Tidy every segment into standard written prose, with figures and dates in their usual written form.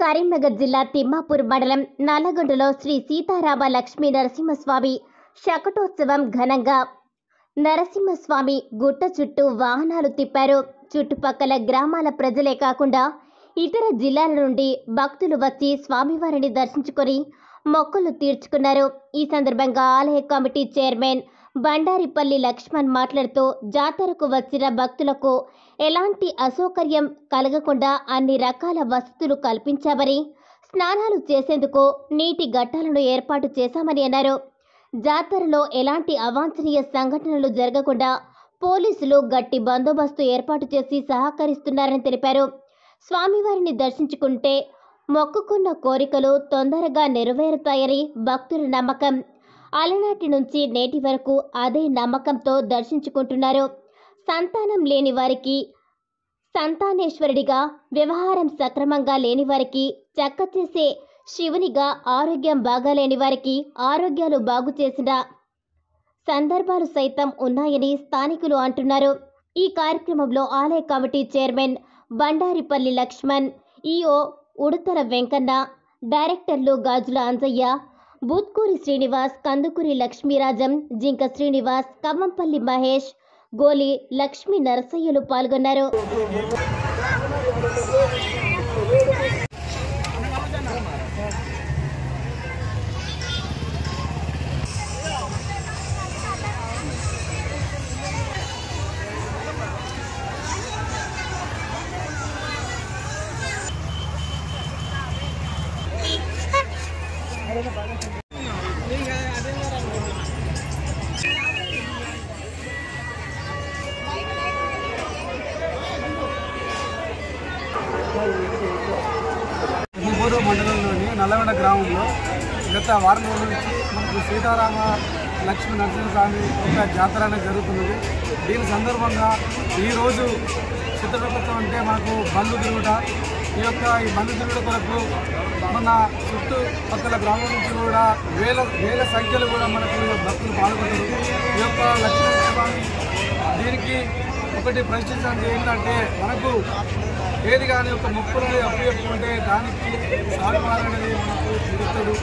కరీంనగర్ జిల్లా తిమ్మాపూర్ మండలం నల్లగొండలో శ్రీ సీతారామ లక్ష్మీ నరసింహస్వామి శకటోత్సవం ఘనంగా. నరసింహస్వామి గుట్ట చుట్టూ వాహనాలు తిప్పారు. చుట్టుపక్కల గ్రామాల ప్రజలే కాకుండా ఇతర జిల్లాల నుండి భక్తులు వచ్చి స్వామివారిని దర్శించుకొని మొక్కులు తీర్చుకున్నారు. ఈ సందర్భంగా ఆలయ కమిటీ చైర్మన్ బండారిపల్లి లక్ష్మణ్ మాట్లాడుతూ, జాతరకు వచ్చిన భక్తులకు ఎలాంటి అసౌకర్యం కలగకుండా అన్ని రకాల వసతులు కల్పించామని, స్నానాలు చేసేందుకు నీటి ఘట్టాలను ఏర్పాటు చేశామని అన్నారు. జాతరలో ఎలాంటి అవాంఛనీయ సంఘటనలు జరగకుండా పోలీసులు గట్టి బందోబస్తు ఏర్పాటు చేసి సహకరిస్తున్నారని తెలిపారు. స్వామివారిని దర్శించుకుంటే మొక్కుకున్న కోరికలు తొందరగా నెరవేరుతాయని భక్తుల నమ్మకం. అలనాటి నుంచి నేటి వరకు అదే నమ్మకంతో దర్శించుకుంటున్నారు. సంతానం లేని వారికి సంతానేశ్వరుడిగా, వ్యవహారం సక్రమంగా లేని వారికి చక్క చేసే శివునిగా, ఆరోగ్యం బాగాలేని వారికి ఆరోగ్యాలు బాగు చేసిన సందర్భాలు సైతం ఉన్నాయని స్థానికులు అంటున్నారు. ఈ కార్యక్రమంలో ఆలయ committee chairman Bandaripalli Laxman, EO Udutala Venkanna, డైరెక్టర్లు గాజుల అంజయ్య, బూత్కూరి శ్రీనివాస్, కందుకూరి లక్ష్మీరాజం, జింక శ్రీనివాస్, కమ్మంపల్లి మహేష్, గోలి లక్ష్మీ నరసయ్యలు పాల్గొన్నారు. తిమ్మాపూర్ మండలంలోని నల్లగొండ గ్రామంలో గత వారం రోజుల నుంచి మనకు సీతారామ లక్ష్మీ నరసింహస్వామి యొక్క జాతర అనేది జరుగుతున్నది. దీని సందర్భంగా ఈరోజు చిత్రపథం అంటే మనకు బండ్లు తిరుగుట, ఈ బండ్లు తిరుగుట కొరకు మన చుట్టుపక్కల గ్రామం నుంచి కూడా వేల సంఖ్యలో కూడా మనకు భక్తులు పాల్గొంటారు. ఈ యొక్క లక్ష్మీస్వామి దీనికి ఒకటి ప్రశ్నించడం ఏంటంటే, మనకు ఏది కానీ ఒక మొక్కులని అప్పు చెప్పుకుంటే దానికి స్వామివారు అనేది మనకు తీరుతాడు.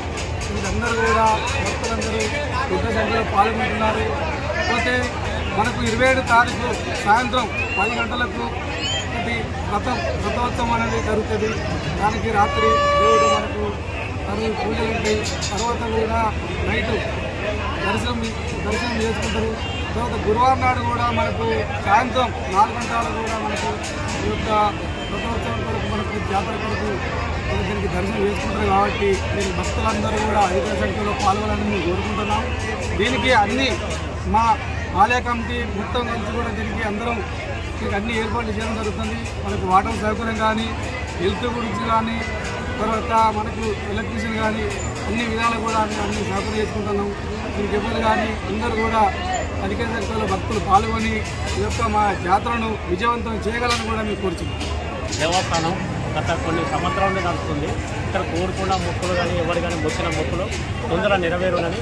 వీళ్ళందరూ కూడా భక్తులందరూ పెద్ద సంఖ్యలో పాల్గొంటున్నారు. పోతే మనకు 27 తారీఖు సాయంత్రం 10 గంటలకు ఒకటి రథోత్సవం అనేది జరుగుతుంది. దానికి రాత్రి దేవుడు మనకు పూజలు ఉంటాయి. తర్వాత కూడా నైటు దర్శనం చేసుకుంటారు. తర్వాత గురువారం నాడు కూడా మనకు సాయంత్రం 4 గంటలకు కూడా మనకు ఈ యొక్క రథోత్సవం కొరకు మనకు జాతర కొరకు దీనికి దర్శనం చేసుకుంటారు. కాబట్టి దీని భక్తులందరూ కూడా అధిక సంఖ్యలో పాల్గొనాలని మేము కోరుకుంటున్నాం. దీనికి అన్ని మా ఆలయ కమిటీ మొత్తం కలిసి కూడా దీనికి అందరం అన్ని ఏర్పాట్లు చేయడం జరుగుతుంది. మనకు వాటర్ సౌకర్యం కానీ, హెల్త్ గురించి కానీ, తర్వాత మనకు ఎలక్ట్రిసిటీ కానీ అన్ని విధాలు కూడా అన్ని సౌకర్యం చేసుకుంటున్నాం. దీనికి ఎవరు కానీ అందరూ కూడా అధిక సంఖ్యలో భక్తులు పాల్గొని ఈ యొక్క మా జాతరను విజయవంతం చేయగలని కూడా మేము కోరుచున్నాం. దేవస్థానం గత కొన్ని సంవత్సరాల నుండి నడుస్తుంది. ఇక్కడ కోరుకున్న మొక్కులు కానీ ఎవరు కానీ మొక్కిన మొక్కులు తొందరగా నెరవేరునని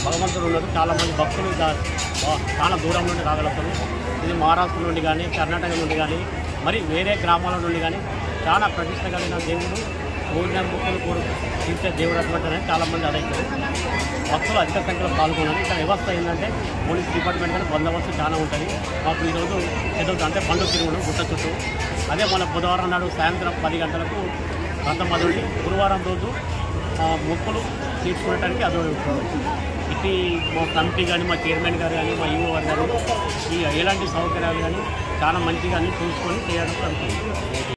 భగవంతుడు ఉన్నారు. చాలామంది భక్తులు చాలా దూరం నుండి రాగలుగుతారు. ఇది మహారాష్ట్ర నుండి కానీ, కర్ణాటక నుండి కానీ, మరి వేరే గ్రామాల నుండి కానీ చాలా ప్రతిష్ట కలిగిన దేవుడు, కోరిన మొక్కులు తీర్చే దేవుడు అటువంటి చాలామంది అదైతే భక్తులు అధిక సంఖ్యలో పాల్గొన్నారు. ఇక్కడ వ్యవస్థ ఏంటంటే పోలీస్ డిపార్ట్మెంట్ కానీ బందోబస్తు చాలా ఉంటుంది. మాకు ఈరోజు చదువుతా అంటే బండ్లు తిరుగుడు గుట్ట చుట్టూ. అదే మన బుధవారం నాడు సాయంత్రం 10 గంటలకు రథం మొదలు, గురువారం రోజు మొక్కులు తీర్చుకోవడానికి అది ఇటు మా కమిటీ కానీ, మా చైర్మన్ గారు కానీ, మా ఈఓ గారు కానీ ఎలాంటి సౌకర్యాలు కానీ చాలా మంచిగా చూసుకొని చేయడం జరుగుతుంది.